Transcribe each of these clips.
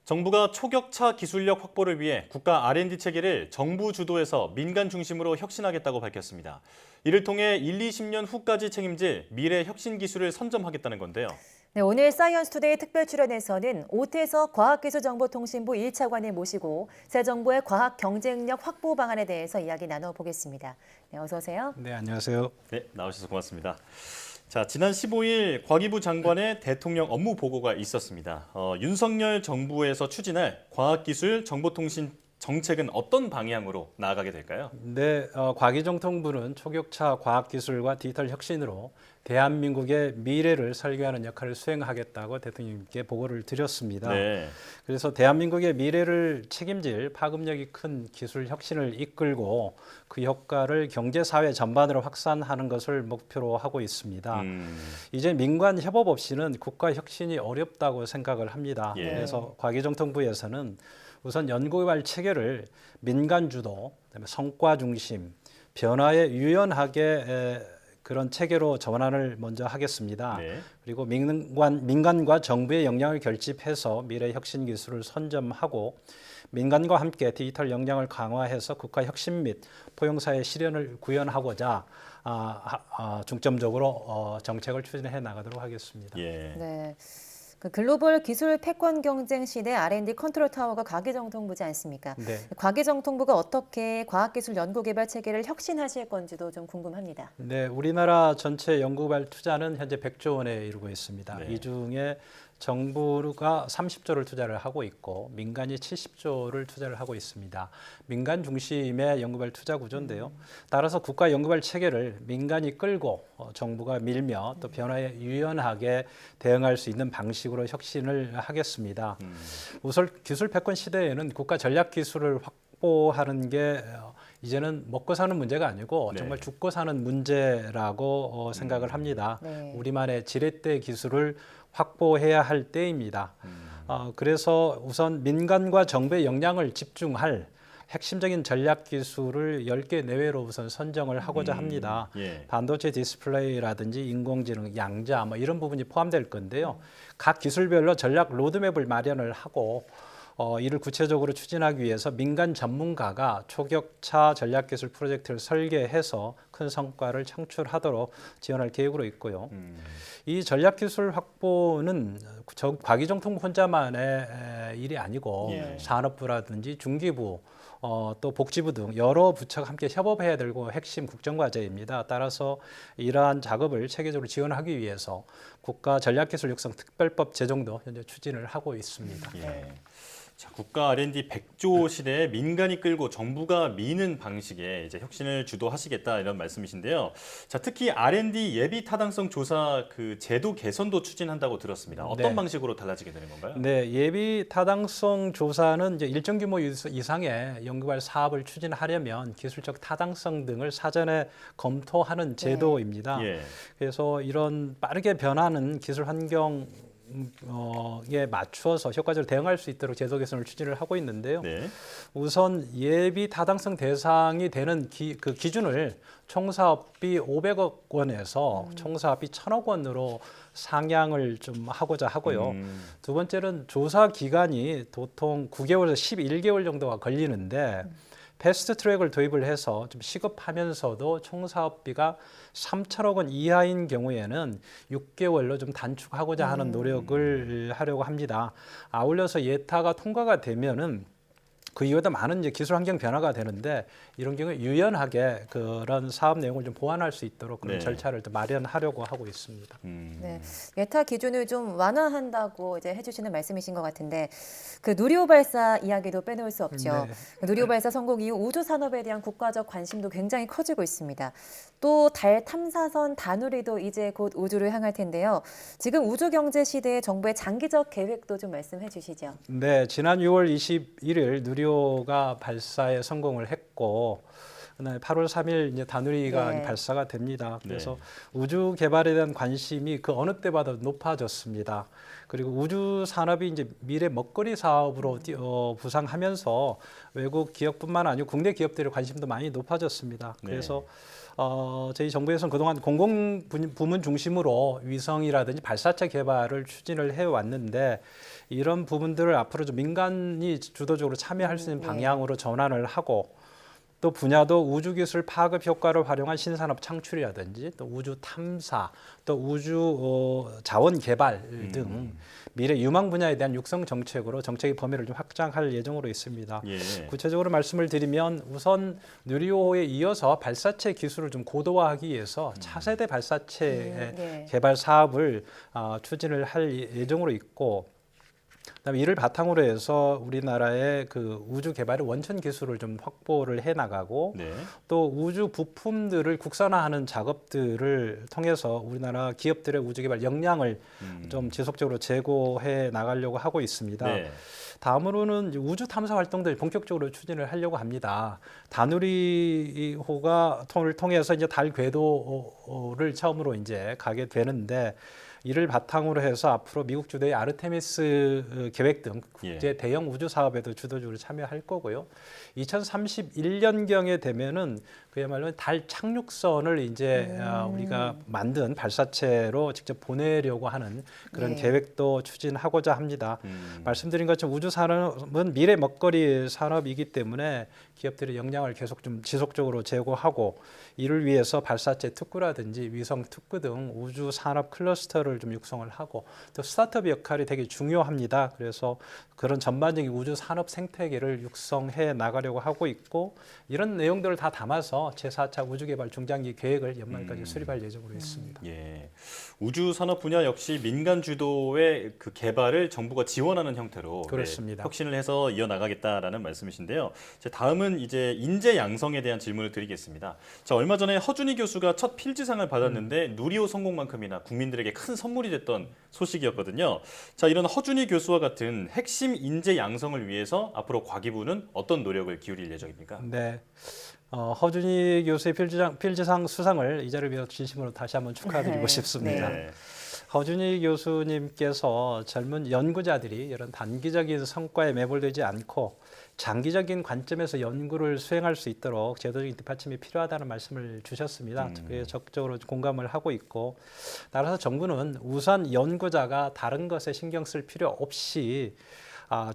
정부가 초격차 기술력 확보를 위해 국가 R&D 체계를 정부 주도에서 민간 중심으로 혁신하겠다고 밝혔습니다. 이를 통해 1, 20년 후까지 책임질 미래 혁신 기술을 선점하겠다는 건데요. 네, 오늘 사이언스투데이 특별 출연에서는 오태석 과학기술정보통신부 1차관을 모시고 새 정부의 과학 경쟁력 확보 방안에 대해서 이야기 나눠보겠습니다. 네, 어서 오세요. 네, 안녕하세요. 네, 나오셔서 고맙습니다. 자, 지난 15일 과기부 장관의 대통령 업무 보고가 있었습니다. 윤석열 정부에서 추진할 과학기술 정보통신 정책은 어떤 방향으로 나아가게 될까요? 네, 과기정통부는 초격차 과학기술과 디지털 혁신으로 대한민국의 미래를 설계하는 역할을 수행하겠다고 대통령님께 보고를 드렸습니다. 네. 그래서 대한민국의 미래를 책임질 파급력이 큰 기술 혁신을 이끌고 그 효과를 경제 사회 전반으로 확산하는 것을 목표로 하고 있습니다. 이제 민관 협업 없이는 국가 혁신이 어렵다고 생각을 합니다. 예. 그래서 과기정통부에서는 우선 연구개발 체계를 민간 주도, 그다음에 성과 중심, 변화에 유연하게 그런 체계로 전환을 먼저 하겠습니다. 네. 그리고 민간과 정부의 역량을 결집해서 미래 혁신 기술을 선점하고 민간과 함께 디지털 역량을 강화해서 국가 혁신 및 포용사회 실현을 구현하고자 중점적으로 정책을 추진해 나가도록 하겠습니다. 예. 네. 그 글로벌 기술 패권 경쟁 시대 R&D 컨트롤 타워가 과기정통부지 않습니까? 네. 과기정통부가 어떻게 과학기술 연구개발 체계를 혁신하실 건지도 좀 궁금합니다. 네, 우리나라 전체 연구개발 투자는 현재 100조 원에 이르고 있습니다. 네. 이 중에 정부가 30조를 투자를 하고 있고 민간이 70조를 투자를 하고 있습니다. 민간 중심의 연구개발 투자 구조인데요. 따라서 국가 연구개발 체계를 민간이 끌고 정부가 밀며 또 변화에 유연하게 대응할 수 있는 방식으로 혁신을 하겠습니다. 우선 기술 패권 시대에는 국가 전략 기술을 확보하는 게 이제는 먹고 사는 문제가 아니고 네. 정말 죽고 사는 문제라고 생각을 합니다. 네. 우리만의 지렛대 기술을 확보해야 할 때입니다. 그래서 우선 민간과 정부의 역량을 집중할 핵심적인 전략 기술을 10개 내외로 우선 선정을 하고자 합니다. 예. 반도체 디스플레이라든지 인공지능, 양자 뭐 이런 부분이 포함될 건데요. 각 기술별로 전략 로드맵을 마련을 하고 이를 구체적으로 추진하기 위해서 민간 전문가가 초격차 전략기술 프로젝트를 설계해서 큰 성과를 창출하도록 지원할 계획으로 있고요. 이 전략기술 확보는 과기정통부 혼자만의 일이 아니고 예. 산업부라든지 중기부 또 복지부 등 여러 부처가 함께 협업해야 되고 핵심 국정과제입니다. 따라서 이러한 작업을 체계적으로 지원하기 위해서 국가 전략기술 육성 특별법 제정도 현재 추진을 하고 있습니다. 예. 자, 국가 R&D 100조 시대에 민간이 끌고 정부가 미는 방식의 이제 혁신을 주도하시겠다 이런 말씀이신데요. 자, 특히 R&D 예비 타당성 조사 그 제도 개선도 추진한다고 들었습니다. 어떤 네. 방식으로 달라지게 되는 건가요? 네, 예비 타당성 조사는 이제 일정 규모 이상의 연구개발 사업을 추진하려면 기술적 타당성 등을 사전에 검토하는 제도입니다. 예. 그래서 이런 빠르게 변하는 기술 환경 에 맞추어서 효과적으로 대응할 수 있도록 제도 개선을 추진을 하고 있는데요. 네. 우선 예비 타당성 대상이 되는 그 기준을 총사업비 500억 원에서 총사업비 1,000억 원으로 상향을 좀 하고자 하고요. 두 번째는 조사 기간이 보통 9개월에서 11개월 정도가 걸리는데 패스트 트랙을 도입을 해서 좀 시급하면서도 총사업비가 3천억 원 이하인 경우에는 6개월로 좀 단축하고자 하는 노력을 하려고 합니다. 아울러서 예타가 통과가 되면은 그 이후에도 많은 이제 기술 환경 변화가 되는데 이런 경우에 유연하게 그런 사업 내용을 좀 보완할 수 있도록 그런 네. 절차를 또 마련하려고 하고 있습니다. 네, 예타 기준을 좀 완화한다고 이제 해주시는 말씀이신 것 같은데 그 누리호 발사 이야기도 빼놓을 수 없죠. 네. 그 누리호 발사 성공 이후 우주 산업에 대한 국가적 관심도 굉장히 커지고 있습니다. 또 달 탐사선 다누리도 이제 곧 우주를 향할 텐데요. 지금 우주 경제 시대의 정부의 장기적 계획도 좀 말씀해 주시죠. 네, 지난 6월 21일 누리호가 발사에 성공을 했고 그다음에 8월 3일 이제 다누리가 네. 발사가 됩니다. 그래서 네. 우주 개발에 대한 관심이 그 어느 때보다 높아졌습니다. 그리고 우주 산업이 이제 미래 먹거리 사업으로 부상하면서 외국 기업뿐만 아니고 국내 기업들의 관심도 많이 높아졌습니다. 그래서 저희 정부에서는 그동안 공공 부문 중심으로 위성이라든지 발사체 개발을 추진을 해왔는데 이런 부분들을 앞으로 좀 민간이 주도적으로 참여할 수 있는 방향으로 전환을 하고 또 분야도 우주기술 파급 효과를 활용한 신산업 창출이라든지 또 우주 탐사, 또 우주 자원 개발 등 미래 유망 분야에 대한 육성 정책으로 정책의 범위를 좀 확장할 예정으로 있습니다. 예. 구체적으로 말씀을 드리면 우선 누리호에 이어서 발사체 기술을 좀 고도화하기 위해서 차세대 발사체 개발 사업을 추진을 할 예정으로 있고 그다음에 이를 바탕으로 해서 우리나라의 그 우주 개발의 원천 기술을 좀 확보를 해 나가고 네. 또 우주 부품들을 국산화하는 작업들을 통해서 우리나라 기업들의 우주 개발 역량을 좀 지속적으로 제고해 나가려고 하고 있습니다. 네. 다음으로는 이제 우주 탐사 활동들 본격적으로 추진을 하려고 합니다. 다누리호가 통해서 이제 달 궤도를 처음으로 이제 가게 되는데 이를 바탕으로 해서 앞으로 미국 주도의 아르테미스 계획 등 국제 대형 우주 사업에도 주도적으로 참여할 거고요. 2031년경에 되면은 그야말로 달 착륙선을 이제 우리가 만든 발사체로 직접 보내려고 하는 그런 계획도 추진하고자 합니다. 말씀드린 것처럼 우주 산업은 미래 먹거리 산업이기 때문에 기업들의 역량을 계속 좀 지속적으로 제고하고 이를 위해서 발사체 특구라든지 위성 특구 등 우주 산업 클러스터를 좀 육성을 하고 또 스타트업 역할이 되게 중요합니다. 그래서 그런 전반적인 우주 산업 생태계를 육성해 나가려고 하고 있고 이런 내용들을 다 담아서 제4차 우주개발 중장기 계획을 연말까지 수립할 예정으로 있습니다. 예. 우주 산업 분야 역시 민간 주도의 그 개발을 정부가 지원하는 형태로 그렇습니다. 혁신을 해서 이어나가겠다라는 말씀이신데요. 다음은 이제 인재 양성에 대한 질문을 드리겠습니다. 자, 얼마 전에 허준희 교수가 첫 필지상을 받았는데 누리호 성공만큼이나 국민들에게 큰 선물이 됐던 소식이었거든요. 자, 이런 허준희 교수와 같은 핵심 인재 양성을 위해서 앞으로 과기부는 어떤 노력을 기울일 예정입니까? 네. 허준희 교수의 필지상 수상을 이 자리를 위해서 진심으로 다시 한번 축하드리고 싶습니다. 네. 허준희 교수님께서 젊은 연구자들이 이런 단기적인 성과에 매몰되지 않고 장기적인 관점에서 연구를 수행할 수 있도록 제도적인 뒷받침이 필요하다는 말씀을 주셨습니다. 그에 적극적으로 공감을 하고 있고 따라서 정부는 우선 연구자가 다른 것에 신경 쓸 필요 없이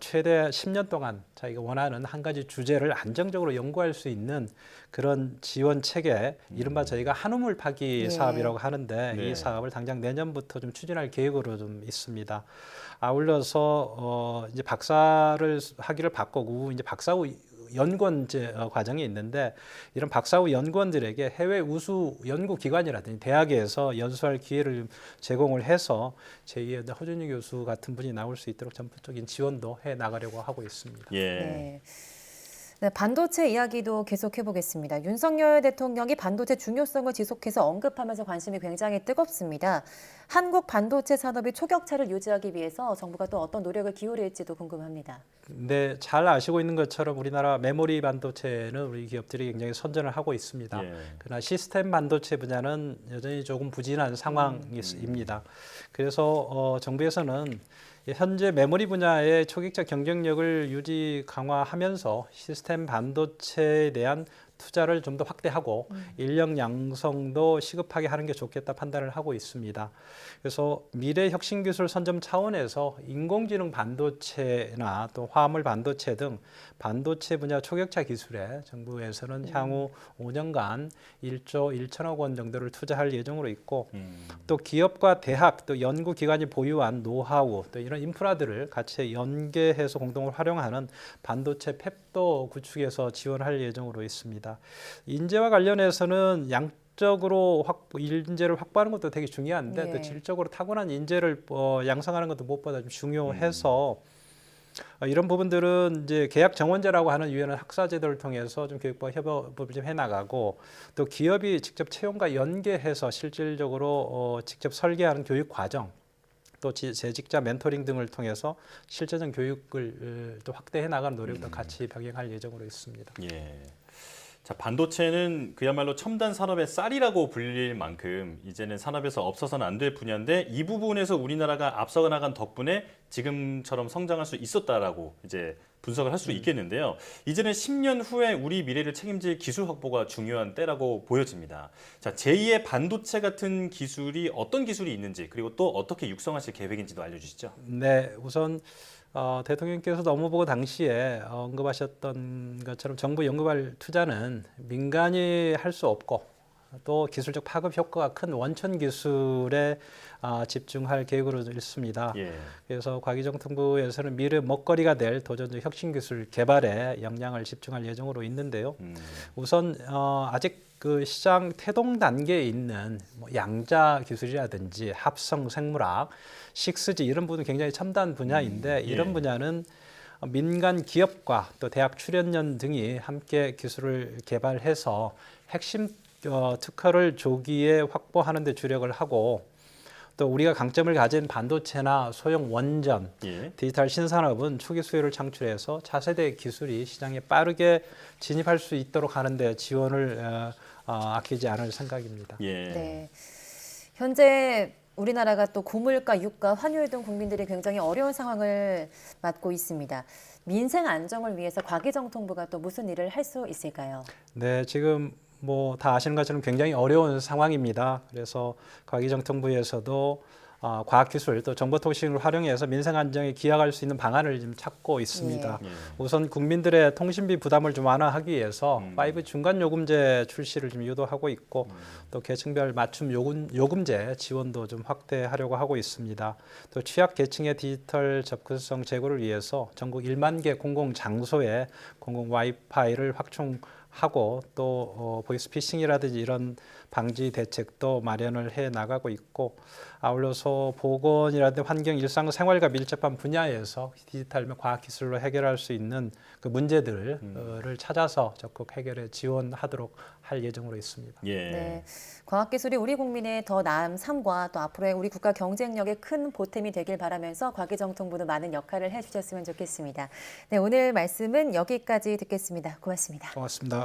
최대 10년 동안 자기가 원하는 한 가지 주제를 안정적으로 연구할 수 있는 그런 지원 체계, 이른바 저희가 한우물 파기 사업이라고 하는데 이 사업을 당장 내년부터 좀 추진할 계획으로 좀 있습니다. 아울러서 이제 박사를 하기를 바꾸고 이제 박사 후 연구원 과정이 있는데 이런 박사 후 연구원들에게 해외 우수 연구기관이라든지 대학에서 연수할 기회를 제공을 해서 제2의 허준희 교수 같은 분이 나올 수 있도록 전폭적인 지원도 해 나가려고 하고 있습니다. 예. 네, 반도체 이야기도 계속해 보겠습니다. 윤석열 대통령이 반도체 중요성을 지속해서 언급하면서 관심이 굉장히 뜨겁습니다. 한국 반도체 산업이 초격차를 유지하기 위해서 정부가 또 어떤 노력을 기울일지도 궁금합니다. 네, 잘 아시고 있는 것처럼 우리나라 메모리 반도체는 우리 기업들이 굉장히 선전을 하고 있습니다. 그러나 시스템 반도체 분야는 여전히 조금 부진한 상황입니다. 그래서 정부에서는 현재 메모리 분야의 초격차 경쟁력을 유지 강화하면서 시스템 반도체에 대한 투자를 좀 더 확대하고 인력 양성도 시급하게 하는 게 좋겠다 판단을 하고 있습니다. 그래서 미래 혁신 기술 선점 차원에서 인공지능 반도체나 또 화물 반도체 등 반도체 분야 초격차 기술에 정부에서는 향후 5년간 1조 1천억 원 정도를 투자할 예정으로 있고 또 기업과 대학 또 연구기관이 보유한 노하우 또 이런 인프라들을 같이 연계해서 공동으로 활용하는 반도체 팹도 구축해서 지원할 예정으로 있습니다. 인재와 관련해서는 적으로 인재를 확보하는 것도 되게 중요한데 또 질적으로 타고난 인재를 양성하는 것도 무엇보다 좀 중요해서 이런 부분들은 이제 계약 정원제라고 하는 유연한 학사 제도를 통해서 좀 교육부와 협업을 좀 해나가고 또 기업이 직접 채용과 연계해서 실질적으로 직접 설계하는 교육 과정 또 재직자 멘토링 등을 통해서 실제적 교육을 또 확대해 나가는 노력도 같이 병행할 예정으로 있습니다. 예. 자, 반도체는 그야말로 첨단 산업의 쌀이라고 불릴 만큼 이제는 산업에서 없어서는 안 될 분야인데 이 부분에서 우리나라가 앞서 나간 덕분에 지금처럼 성장할 수 있었다라고 이제 분석을 할 수 있겠는데요. 이제는 10년 후에 우리 미래를 책임질 기술 확보가 중요한 때라고 보여집니다. 자, 제2의 반도체 같은 기술이 어떤 기술이 있는지 그리고 또 어떻게 육성하실 계획인지도 알려주시죠. 네, 우선 대통령께서도 업무보고 당시에 언급하셨던 것처럼 정부 연구발 투자는 민간이 할 수 없고 또 기술적 파급 효과가 큰 원천 기술에 집중할 계획으로 있습니다. 예. 그래서 과기정통부에서는 미래 먹거리가 될 도전적 혁신 기술 개발에 역량을 집중할 예정으로 있는데요. 우선 아직 그 시장 태동 단계에 있는 뭐 양자 기술이라든지 합성 생물학, 6G 이런 부분 굉장히 첨단 분야인데 이런 예. 분야는 민간 기업과 또 대학 출연연 등이 함께 기술을 개발해서 핵심 특허를 조기에 확보하는 데 주력을 하고 또 우리가 강점을 가진 반도체나 소형 원전, 예. 디지털 신산업은 초기 수요를 창출해서 차세대 기술이 시장에 빠르게 진입할 수 있도록 하는데 지원을 아끼지 않을 생각입니다. 예. 네. 현재 우리나라가 또 고물가, 유가, 환율 등 국민들이 굉장히 어려운 상황을 맞고 있습니다. 민생 안정을 위해서 과기정통부가 또 무슨 일을 할 수 있을까요? 네, 지금 뭐 다 아시는 것처럼 굉장히 어려운 상황입니다. 그래서 과기정통부에서도 과학기술 또 정보통신을 활용해서 민생 안정에 기여할 수 있는 방안을 지금 찾고 있습니다. 예. 우선 국민들의 통신비 부담을 좀 완화하기 위해서 5G 중간 요금제 출시를 좀 유도하고 있고 또 계층별 맞춤 요금제 지원도 좀 확대하려고 하고 있습니다. 또 취약 계층의 디지털 접근성 제고를 위해서 전국 1만 개 공공 장소에 공공 와이파이를 확충하고 또 보이스피싱이라든지 이런 방지 대책도 마련을 해 나가고 있고 아울러서 보건이라든지 환경, 일상 생활과 밀접한 분야에서 디지털 과학기술로 해결할 수 있는 그 문제들을 찾아서 적극 해결에 지원하도록 할 예정으로 있습니다. 예. 네, 과학기술이 우리 국민의 더 나은 삶과 또 앞으로의 우리 국가 경쟁력에 큰 보탬이 되길 바라면서 과기정통부도 많은 역할을 해주셨으면 좋겠습니다. 네, 오늘 말씀은 여기까지 듣겠습니다. 고맙습니다. 고맙습니다.